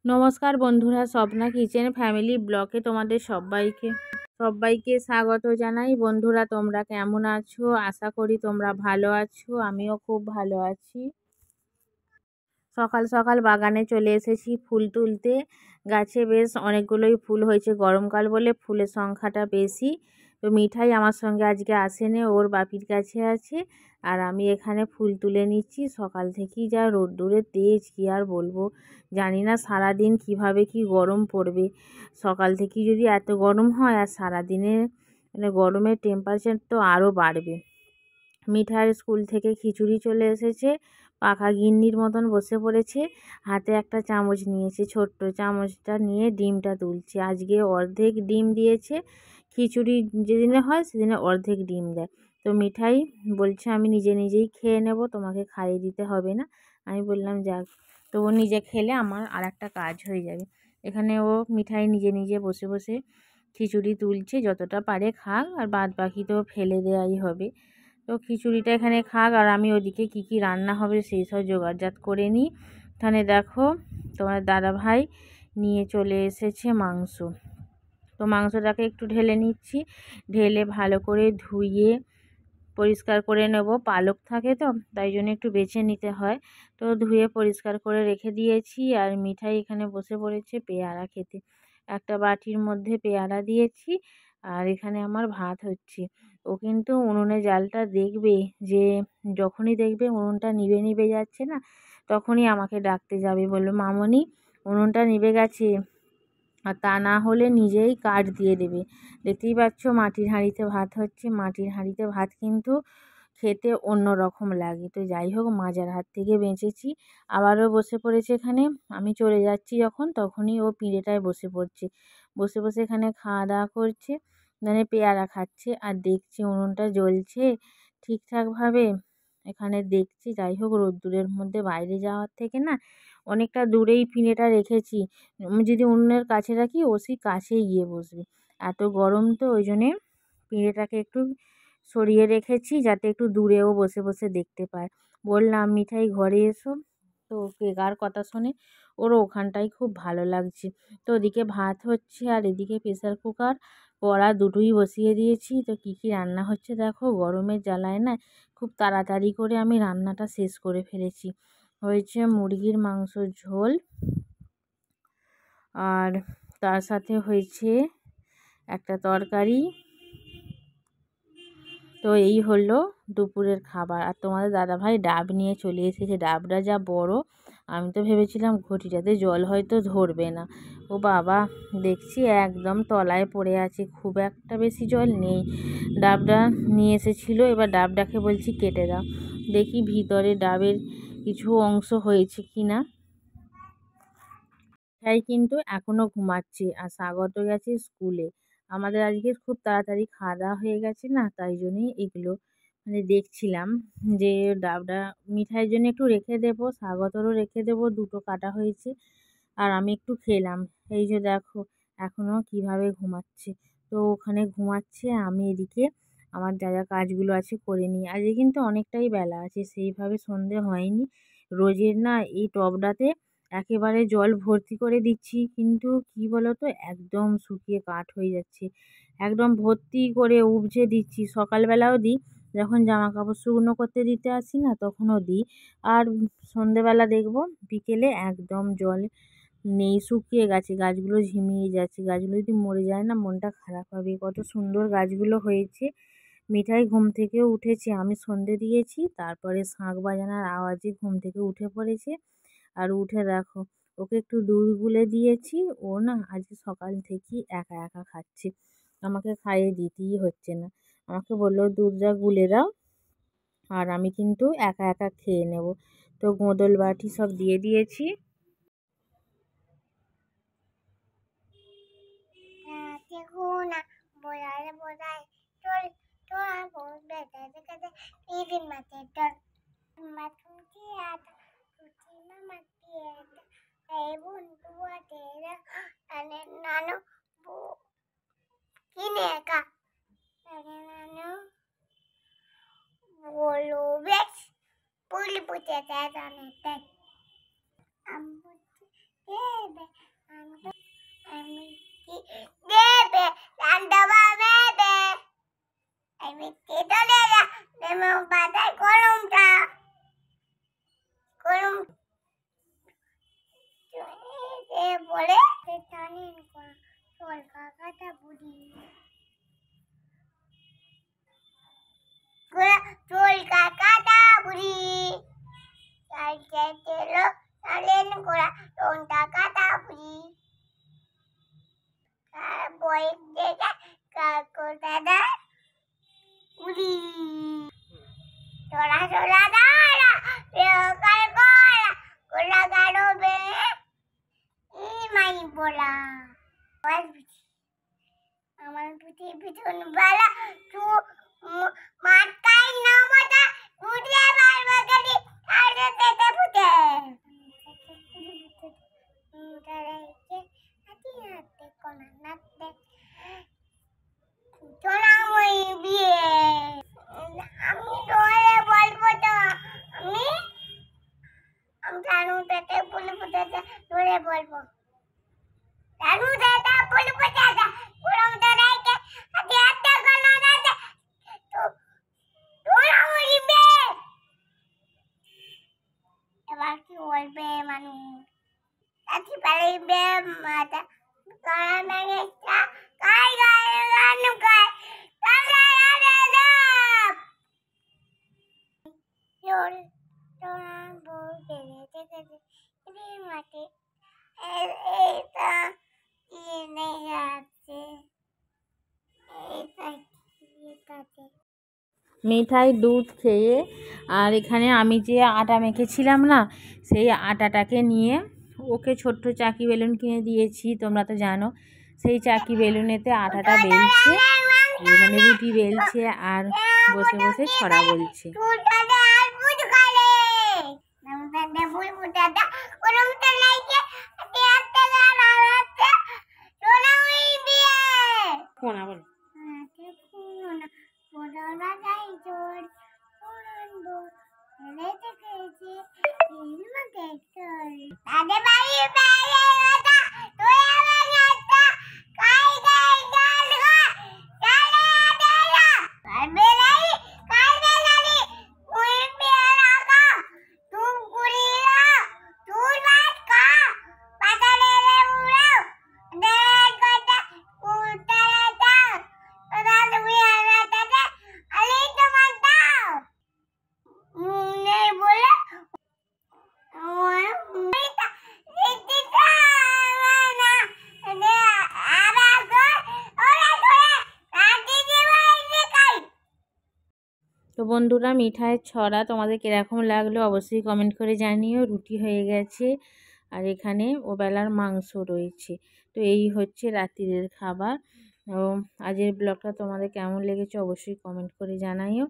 নমস্কার বন্ধুরা, Swapna kitchen family ব্লগে তোমাদের সবাইকে স্বাগত জানাই। বন্ধুরা, তোমরা কেমন আছো? আশা করি তোমরা ভালো আছো। আমিও খুব ভালো আছি। সকাল সকাল বাগানে চলে এসেছি ফুল তুলতে। গাছে বেশ অনেকগুলোই ফুল হয়েছে, গরমকাল বলে ফুলের সংখ্যাটা বেশি। তো মিঠাই আমার সঙ্গে আজকে আসেনি, ওর বাপির কাছে আছে। আর আমি এখানে ফুল তুলে নিচ্ছি। সকাল থেকেই যা রোদ্দুরের তেজ, কী আর বলবো। জানি না সারাদিন কিভাবে কি গরম পড়বে। সকাল থেকেই যদি এত গরম হয়, আর সারাদিনে গরমের টেম্পারেচার তো আরও বাড়বে। মিঠাইয়ের স্কুল থেকে খিচুড়ি চলে এসেছে, পাকা গিন্নির মতন বসে পড়েছে। হাতে একটা চামচ নিয়েছে, ছোট্ট চামচটা নিয়ে ডিমটা তুলছে। আজকে অর্ধেক ডিম দিয়েছে। খিচুড়ি যেদিনে হয় সেদিনে অর্ধেক ডিম দেয়। তো মিঠাই বলছে আমি নিজেই খেয়ে নেব, তোমাকে খাইয়ে দিতে হবে না। আমি বললাম যাক, তো ও নিজে খেলে আমার আর একটা কাজ হয়ে যাবে। এখানে ও মিঠাই নিজে বসে বসে খিচুড়ি তুলছে, যতটা পারে খাক, আর বাদ বাকি তো ফেলে দেওয়াই হবে। তো খিচুড়িটা এখানে খাক, আর আমি ওদিকে কি রান্না হবে সেই সব জোগাড়জাত করে নিই। এখানে দেখো, তোমার দাদা ভাই নিয়ে চলে এসেছে মাংস। তো মাংসটাকে একটু ঢেলে নিচ্ছি। ঢেলে ভালো করে ধুয়ে পরিষ্কার করে নেব। পালক থাকে তো, তাই জন্য একটু বেছে নিতে হয়। তো ধুয়ে পরিষ্কার করে রেখে দিয়েছি। আর মিঠাই এখানে বসে পড়েছে পেয়ারা খেতে। একটা বাটির মধ্যে পেয়ারা দিয়েছি, আর এখানে আমার ভাত হচ্ছে। ও কিন্তু উনুনে জালটা দেখবে, যে যখনই দেখবে উনুনটা নিভে যাচ্ছে না, তখনই আমাকে ডাকতে যাবে, বললো মামনি উনুনটা নিভে গেছে। আর তা না হলে নিজেই কাঠ দিয়ে দেবে। দেখতেই পাচ্ছ মাটির হাঁড়িতে ভাত হচ্ছে। মাটির হাঁড়িতে ভাত কিন্তু খেতে অন্য রকম লাগে। তো যাই হোক, মাজার হাত থেকে বেঁচেছি। আবারও বসে পড়েছে এখানে। আমি চলে যাচ্ছি যখন, তখনই ও পিঁড়েটায় বসে পড়ছে। বসে বসে এখানে খাওয়া দাওয়া করছে, মানে পেয়ারা খাচ্ছে আর দেখছে উনুনটা জ্বলছে ঠিকঠাকভাবে। এখানে দেখছি। যাই হোক, রোদ্দুরের মধ্যে বাইরে যাওয়ার থেকে না, অনেকটা দূরেই পিঁড়েটা রেখেছি। আমি যদি উনুনের কাছে রাখি, ও সেই কাছেই গিয়ে বসবে। এত গরম তো, ওই জন্যে পিঁড়েটাকে একটু সরিয়ে রেখেছি, যাতে একটু দূরেও বসে বসে দেখতে পায়। বললাম মিঠাই ঘরে এসো, তো কে কার কথা শোনে। ওরও ওখানটাই খুব ভালো লাগছে। তো ওদিকে ভাত হচ্ছে, আর এদিকে প্রেসার কুকার কড়া দুটোই বসিয়ে দিয়েছি। তো কী রান্না হচ্ছে দেখো, গরমের জ্বালায় না খুব তাড়াতাড়ি করে আমি রান্নাটা শেষ করে ফেলেছি। হয়েছে মুরগির মাংসর ঝোল, আর তার সাথে হয়েছে একটা তরকারি। তো এই হলো দুপুরের খাবার। আর তোমাদের দাদাভাই ডাব নিয়ে চলে এসেছে। ডাবটা যা বড়, আমি তো ভেবেছিলাম ঘটিটাতে জল হয়তো ধরবে না। ও বাবা, দেখছি একদম তলায় পড়ে আছে, খুব একটা বেশি জল নেই। ডাবটা নিয়ে এসেছিল, এবার ডাবটাকে বলছি কেটে দাও, দেখি ভিতরে ডাবের কিছু অংশ হয়েছে কি না। তাই কিন্তু এখনও ঘুমাচ্ছে, আর স্বাগত গেছে স্কুলে। আমাদের আজকে খুব তাড়াতাড়ি খাওয়া দাওয়া হয়ে গেছে না, তাই জন্যই এগুলো দেখছিলাম যে ডাবটা মিঠাইয়ের জন্য একটু রেখে দেবো, স্বাগতরও রেখে দেবো। দুটো কাটা হয়েছে, আর আমি একটু খেলাম। এই যে দেখো এখনও কিভাবে ঘুমাচ্ছে। তো ওখানে ঘুমাচ্ছে, আমি এদিকে আমার যা কাজগুলো আছে করে নিই। আজকে কিন্তু অনেকটাই বেলা আছে, সেইভাবে সন্ধে হয়নি। রোজের না এই টবটাতে একেবারে জল ভর্তি করে দিচ্ছি, কিন্তু কি বলো তো, একদম শুকিয়ে কাঠ হয়ে যাচ্ছে। একদম ভর্তি করে উপচে দিচ্ছি। সকালবেলাও দিই, যখন জামা কাপড় শুকনো করতে দিতে আসি না, তখনও দিই। আর সন্ধেবেলা দেখব বিকেলে একদম জল নেই, শুকিয়ে গেছে। গাছগুলো ঝিমিয়ে যাচ্ছে। গাছগুলো যদি মরে যায় না, মনটা খারাপ হবে। কত সুন্দর গাছগুলো হয়েছে। মিঠাই ঘুম থেকে উঠেছে, আমি সন্ধে দিয়েছি, তারপরে শাঁখ বাজানোর আওয়াজে ঘুম থেকে উঠে পড়েছে। আর উঠে দেখো, ওকে একটু দুধ গুলে দিয়েছি। ও না আজকে সকাল থেকেই একা একা খাচ্ছে, আমাকে খাইয়ে দিতেই হচ্ছে না। আমাকে বললো দুধটা গুলে দাও, আর আমি কিন্তু একা একা খেয়ে নেব। তো গোদল বাটি সব দিয়ে দিয়েছি। বলে কলকাতা বুড়ি চুল কাকাটা বুড়ি চালেন করা টোনটা কাটা বুড়ি বই দেখে কাকু দাদা বুড়ি তোরা তোরা দাঁড়া বেকার করা গোলা গাড়ো বে মাই বলা আমার বুঝি পিছন বেলা তু মাথায় নামাটা বুঝে পারবে গেলি আর যেতে ফুটে মুটারেকে হাতি হাতে কোনা নাতে তোরা মই বিয়ে আমি তোরে বলবো তো আমি জানু তেতে বলবো তেতে তোরে বলবো জানু তেতে বলবো তেতে পুরো তোরাইকে হাতি হাতে কোনা নাতে তো তোরা মই বিয়ে এবার কি বলবে মানুষ আজকে পালিবে মাতা কারা নাগে কাই গায় গানু গায় কারা রে দাপ জোর তোরা বউ বেরে দেখে রে মাটি এটা কি নেই আছে এটা কি কাছে মিঠাই দুধ খেয়ে আর এখানে আমি যে আটা মেখেছিলাম না সেই আটাটাকে নিয়ে ওকে ছোট্ট চাকি বেলুন কিনে দিয়েছি তোমরা তো জানো সেই চাকি বেলুনেতে আটাটা বেলছে মানে রুটি বেলছে আর বসে বসে ছড়া বলছে তো বন্ধুরা মিঠাইয়ের ছড়া তোমাদের কীরকম লাগলো অবশ্যই কমেন্ট করে জানিও। রুটি হয়ে গেছে আর এখানে ওবেলার মাংস রয়েছে। তো এই হচ্ছে রাত্রিরের খাবার। আজকের ব্লগটা তোমাদের কেমন লেগেছে অবশ্যই কমেন্ট করে জানাইও।